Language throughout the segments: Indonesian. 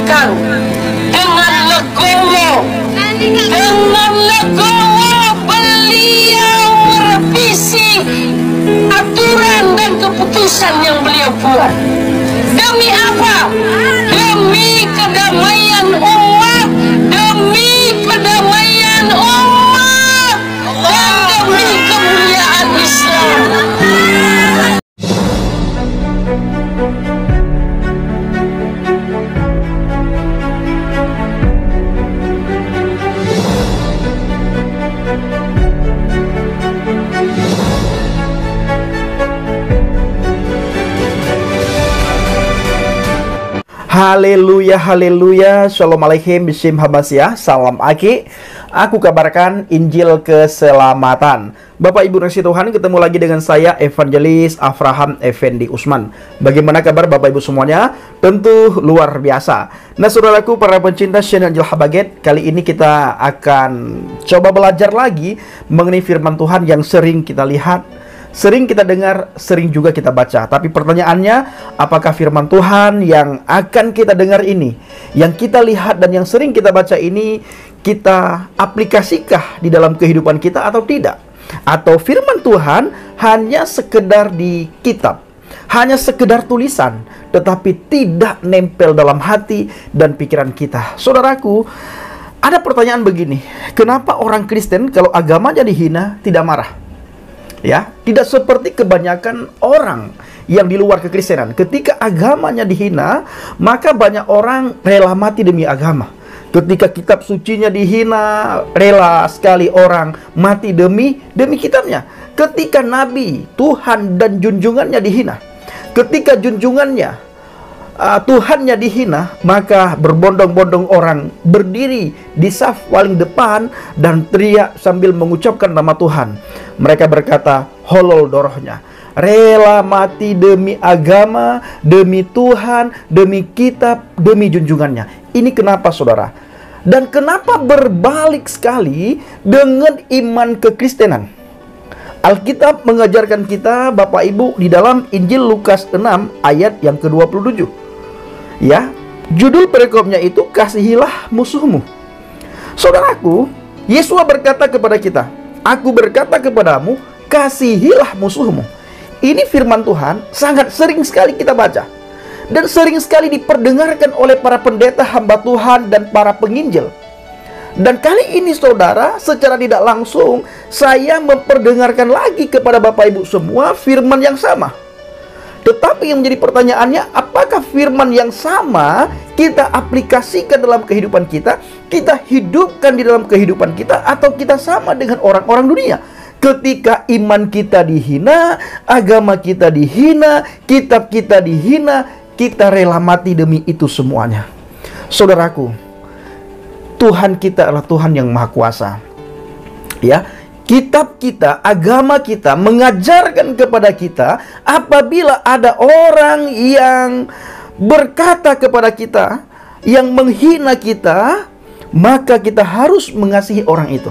menyampaikan dengan legowo. Dengan legowo beliau merevisi aturan dan keputusan yang beliau buat. Demi apa? Demi kedamaian umat, demi kedamaian umat, dan demi kemuliaan Islam. Haleluya, haleluya, shalom alaikum, bishim habasyah, salam aki. Aku kabarkan Injil keselamatan. Bapak Ibu kasih Tuhan, ketemu lagi dengan saya Evangelis Avraham Effendi Usman. Bagaimana kabar Bapak Ibu semuanya? Tentu luar biasa. Nah saudaraku, para pencinta channel Injil Habaget, kali ini kita akan coba belajar lagi mengenai firman Tuhan yang sering kita lihat, sering kita dengar, sering juga kita baca. Tapi pertanyaannya, apakah firman Tuhan yang akan kita dengar ini, yang kita lihat dan yang sering kita baca ini, kita aplikasikah di dalam kehidupan kita atau tidak? Atau firman Tuhan hanya sekedar di kitab, hanya sekedar tulisan, tetapi tidak nempel dalam hati dan pikiran kita? Saudaraku, ada pertanyaan begini, kenapa orang Kristen kalau agamanya dihina tidak marah? Ya, tidak seperti kebanyakan orang yang di luar kekristenan. Ketika agamanya dihina, maka banyak orang rela mati demi agama. Ketika kitab sucinya dihina, rela sekali orang mati demi kitabnya. Ketika nabi, Tuhan dan junjungannya dihina, ketika junjungannya, Tuhannya dihina, maka berbondong-bondong orang berdiri di saf paling depan dan teriak sambil mengucapkan nama Tuhan. Mereka berkata, holol dorohnya, rela mati demi agama, demi Tuhan, demi kitab, demi junjungannya. Ini kenapa saudara? Dan kenapa berbalik sekali dengan iman kekristenan? Alkitab mengajarkan kita Bapak Ibu di dalam Injil Lukas 6 ayat yang ke-27. Ya, judul perikopnya itu kasihilah musuhmu. Saudaraku, Yesus berkata kepada kita, aku berkata kepadamu, kasihilah musuhmu. Ini firman Tuhan sangat sering sekali kita baca dan sering sekali diperdengarkan oleh para pendeta hamba Tuhan dan para penginjil. Dan kali ini saudara, secara tidak langsung saya memperdengarkan lagi kepada Bapak Ibu semua firman yang sama. Tetapi yang menjadi pertanyaannya, apakah firman yang sama kita aplikasikan dalam kehidupan kita, kita hidupkan di dalam kehidupan kita, atau kita sama dengan orang-orang dunia? Ketika iman kita dihina, agama kita dihina, kitab kita dihina, kita rela mati demi itu semuanya. Saudaraku, Tuhan kita adalah Tuhan yang Maha Kuasa. Ya, kitab kita, agama kita mengajarkan kepada kita, apabila ada orang yang berkata kepada kita, yang menghina kita, maka kita harus mengasihi orang itu.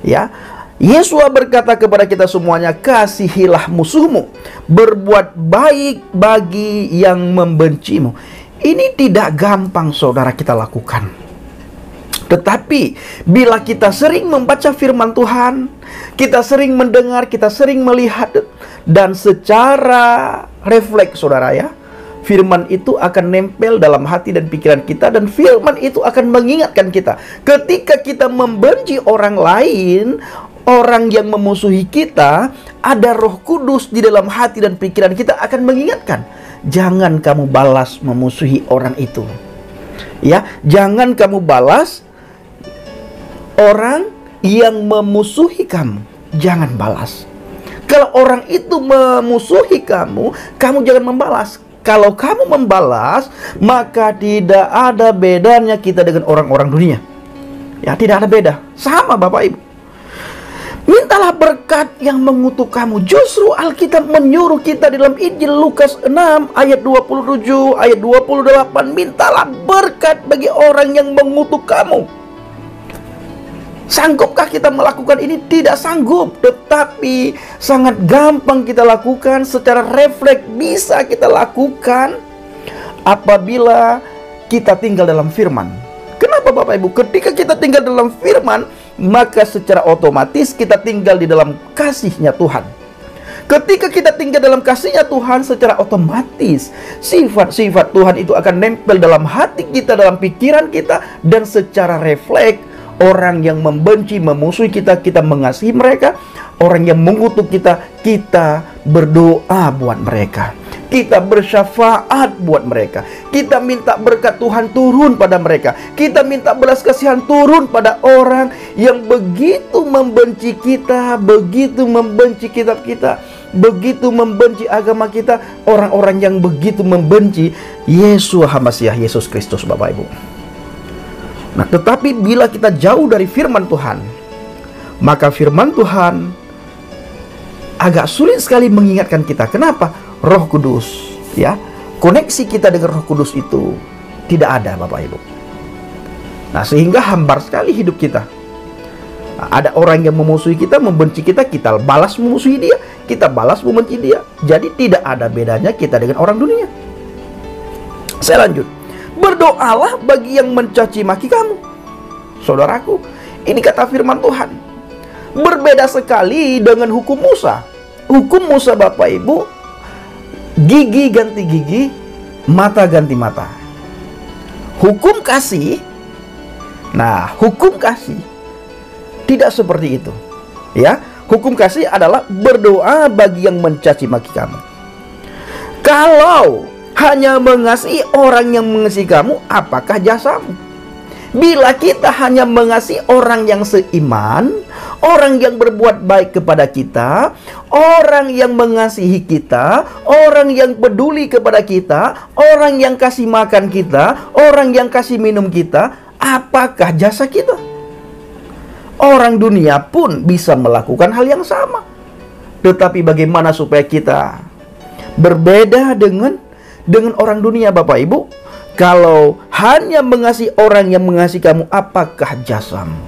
Ya, Yesus berkata kepada kita semuanya, kasihilah musuhmu, berbuat baik bagi yang membencimu. Ini tidak gampang saudara kita lakukan. Tetapi bila kita sering membaca firman Tuhan, kita sering mendengar, kita sering melihat, dan secara refleks saudara ya, firman itu akan nempel dalam hati dan pikiran kita, dan firman itu akan mengingatkan kita. Ketika kita membenci orang lain, orang yang memusuhi kita, ada Roh Kudus di dalam hati dan pikiran kita akan mengingatkan, jangan kamu balas memusuhi orang itu. Ya, jangan kamu balas orang yang memusuhi kamu, jangan balas. Kalau orang itu memusuhi kamu, kamu jangan membalas. Kalau kamu membalas, maka tidak ada bedanya kita dengan orang-orang dunia. Ya, tidak ada beda. Sama Bapak Ibu. Mintalah berkat yang mengutuk kamu. Justru Alkitab menyuruh kita di dalam Injil Lukas 6 ayat 27, ayat 28, mintalah berkat bagi orang yang mengutuk kamu. Sanggupkah kita melakukan ini? Tidak sanggup, tetapi sangat gampang kita lakukan, secara refleks bisa kita lakukan apabila kita tinggal dalam firman. Kenapa Bapak Ibu? Ketika kita tinggal dalam firman, maka secara otomatis kita tinggal di dalam kasih-Nya Tuhan. Ketika kita tinggal dalam kasih-Nya Tuhan, secara otomatis sifat-sifat Tuhan itu akan nempel dalam hati kita, dalam pikiran kita, dan secara refleks orang yang membenci, memusuhi kita, kita mengasihi mereka. Orang yang mengutuk kita, kita berdoa buat mereka. Kita bersyafaat buat mereka. Kita minta berkat Tuhan turun pada mereka. Kita minta belas kasihan turun pada orang yang begitu membenci kita, begitu membenci kitab kita, begitu membenci agama kita. Orang-orang yang begitu membenci Yesua HaMasiah, Yesus Kristus, Bapak Ibu. Nah, tetapi bila kita jauh dari firman Tuhan, maka firman Tuhan agak sulit sekali mengingatkan kita. Kenapa? Roh Kudus, ya, koneksi kita dengan Roh Kudus itu tidak ada, Bapak Ibu. Nah, sehingga hambar sekali hidup kita. Nah, ada orang yang memusuhi kita, membenci kita, kita balas memusuhi dia, kita balas membenci dia. Jadi tidak ada bedanya kita dengan orang dunia. Saya lanjut. Berdoalah bagi yang mencaci maki kamu. Saudaraku, ini kata firman Tuhan. Berbeda sekali dengan hukum Musa. Hukum Musa, Bapak Ibu, gigi ganti gigi, mata ganti mata. Hukum kasih, nah, hukum kasih tidak seperti itu. Ya, hukum kasih adalah berdoa bagi yang mencaci maki kamu. Kalau hanya mengasihi orang yang mengasihi kamu, apakah jasamu? Bila kita hanya mengasihi orang yang seiman, orang yang berbuat baik kepada kita, orang yang mengasihi kita, orang yang peduli kepada kita, orang yang kasih makan kita, orang yang kasih minum kita, apakah jasa kita? Orang dunia pun bisa melakukan hal yang sama. Tetapi bagaimana supaya kita berbeda dengan orang dunia, Bapak Ibu? Kalau hanya mengasihi orang yang mengasihi kamu, apakah jasamu?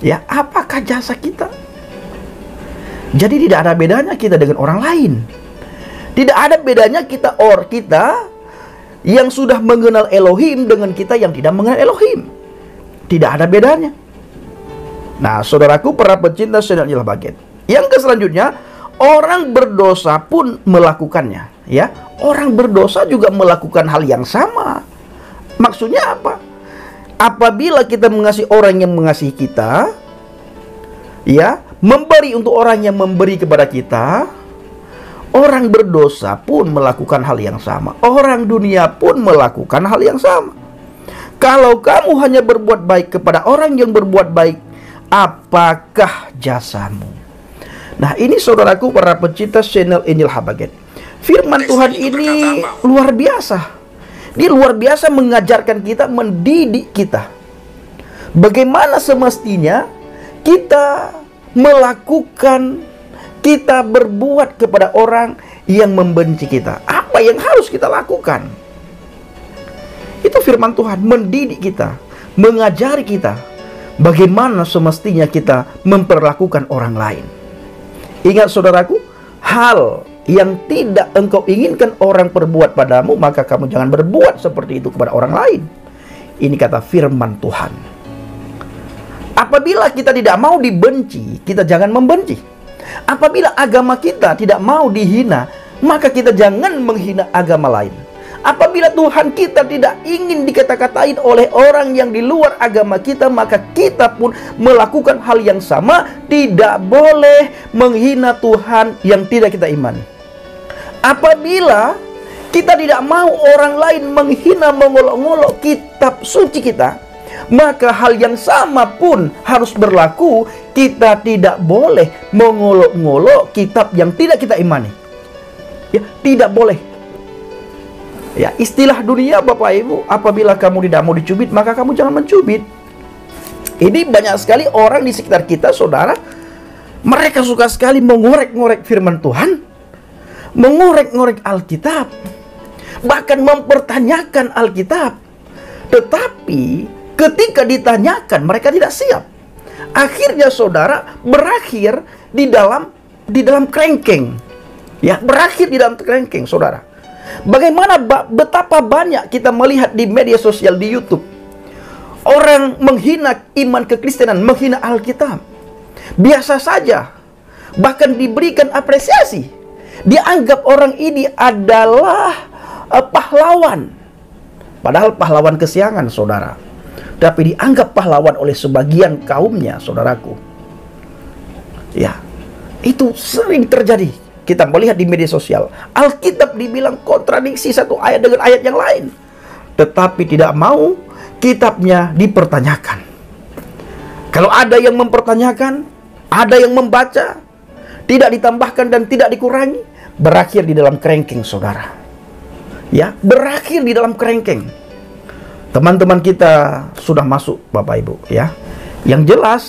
Ya, apakah jasa kita? Jadi tidak ada bedanya kita dengan orang lain. Tidak ada bedanya kita yang sudah mengenal Elohim dengan kita yang tidak mengenal Elohim. Tidak ada bedanya. Nah, saudaraku, para pecinta channel Injil Habaget, yang selanjutnya, orang berdosa pun melakukannya. Ya, orang berdosa juga melakukan hal yang sama. Maksudnya apa? Apabila kita mengasihi orang yang mengasihi kita, ya, memberi untuk orang yang memberi kepada kita, orang berdosa pun melakukan hal yang sama. Orang dunia pun melakukan hal yang sama. Kalau kamu hanya berbuat baik kepada orang yang berbuat baik, apakah jasamu? Nah, ini saudaraku, para pecinta channel Injil Habaget, firman Tuhan ini luar biasa. Dia luar biasa mengajarkan kita, mendidik kita. Bagaimana semestinya kita melakukan, kita berbuat kepada orang yang membenci kita. Apa yang harus kita lakukan? Itu firman Tuhan mendidik kita, mengajari kita bagaimana semestinya kita memperlakukan orang lain. Ingat saudaraku, hal yang tidak engkau inginkan orang perbuat padamu, maka kamu jangan berbuat seperti itu kepada orang lain. Ini kata firman Tuhan. Apabila kita tidak mau dibenci, kita jangan membenci. Apabila agama kita tidak mau dihina, maka kita jangan menghina agama lain. Apabila Tuhan kita tidak ingin dikata-katain oleh orang yang di luar agama kita, maka kita pun melakukan hal yang sama. Tidak boleh menghina Tuhan yang tidak kita imani. Apabila kita tidak mau orang lain menghina, mengolok-ngolok kitab suci kita, maka hal yang sama pun harus berlaku. Kita tidak boleh mengolok-ngolok kitab yang tidak kita imani. Ya, tidak boleh. Ya, istilah dunia, Bapak Ibu, apabila kamu tidak mau dicubit, maka kamu jangan mencubit. Ini banyak sekali orang di sekitar kita, saudara. Mereka suka sekali mengorek-ngorek firman Tuhan, mengorek-ngorek Alkitab, bahkan mempertanyakan Alkitab. Tetapi ketika ditanyakan, mereka tidak siap. Akhirnya saudara berakhir di dalam kerengkeng. Ya, berakhir di dalam kerengkeng, saudara. Bagaimana betapa banyak kita melihat di media sosial, di YouTube, orang menghina iman kekristenan, menghina Alkitab. Biasa saja, bahkan diberikan apresiasi. Dianggap orang ini adalah pahlawan. Padahal pahlawan kesiangan, saudara. Tapi dianggap pahlawan oleh sebagian kaumnya, saudaraku. Ya, itu sering terjadi. Kita melihat di media sosial. Alkitab dibilang kontradiksi satu ayat dengan ayat yang lain. Tetapi tidak mau kitabnya dipertanyakan. Kalau ada yang mempertanyakan, ada yang membaca, tidak ditambahkan dan tidak dikurangi, berakhir di dalam kerengking, saudara. Ya, berakhir di dalam kerengking. Teman-teman kita sudah masuk, Bapak Ibu, ya. Yang jelas,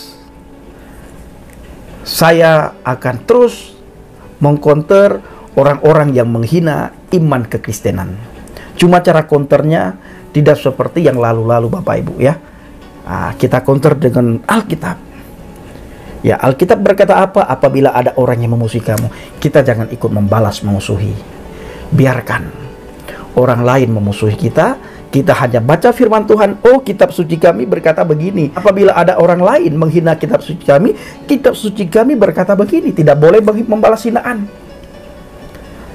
saya akan terus mengkonter orang-orang yang menghina iman kekristenan. Cuma cara konternya tidak seperti yang lalu-lalu, Bapak Ibu, ya. Kita konter dengan Alkitab. Ya, Alkitab berkata apa? Apabila ada orang yang memusuhi kamu, kita jangan ikut membalas memusuhi. Biarkan orang lain memusuhi kita. Kita hanya baca firman Tuhan. Oh, kitab suci kami berkata begini. Apabila ada orang lain menghina kitab suci kami berkata begini. Tidak boleh membalas hinaan.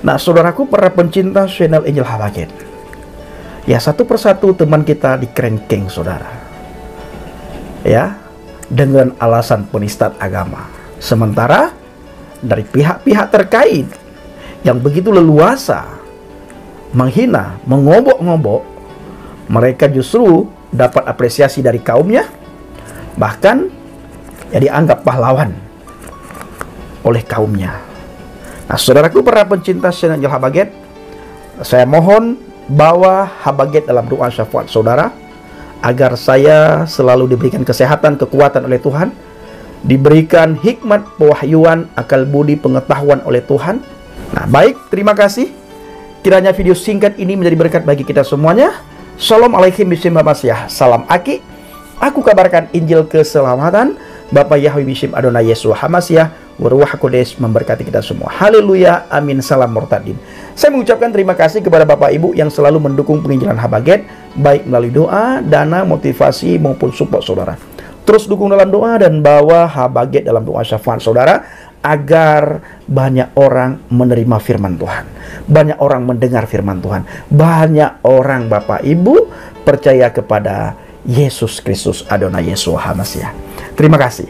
Nah, saudaraku, para pencinta channel Injil Habaget, ya, satu persatu teman kita dikerengking, saudara. Ya, dengan alasan penistaan agama. Sementara dari pihak-pihak terkait yang begitu leluasa menghina, mengobok-ngobok, mereka justru dapat apresiasi dari kaumnya, bahkan ya dianggap pahlawan oleh kaumnya. Nah, saudaraku, para pencinta channel Injil Habaget, saya mohon bawa Habaget dalam doa syafaat saudara, agar saya selalu diberikan kesehatan, kekuatan oleh Tuhan, diberikan hikmat, pewahyuan, akal budi, pengetahuan oleh Tuhan. Nah, baik, terima kasih. Kiranya video singkat ini menjadi berkat bagi kita semuanya. Shalom alaikum bishim Hamasiah. Salam Aki. Aku kabarkan Injil keselamatan. Bapak Yahweh bishim Adonai Yesus Hamasiah. Waruah Kodes memberkati kita semua. Haleluya. Amin. Salam Mortadin. Saya mengucapkan terima kasih kepada Bapak Ibu yang selalu mendukung penginjilan Habaget, baik melalui doa, dana, motivasi maupun support saudara. Terus dukung dalam doa dan bawa Habaget dalam doa syafaat saudara, agar banyak orang menerima firman Tuhan, banyak orang mendengar firman Tuhan, banyak orang, Bapak Ibu, percaya kepada Yesus Kristus Adonai Yeshua HaMashiach. Terima kasih.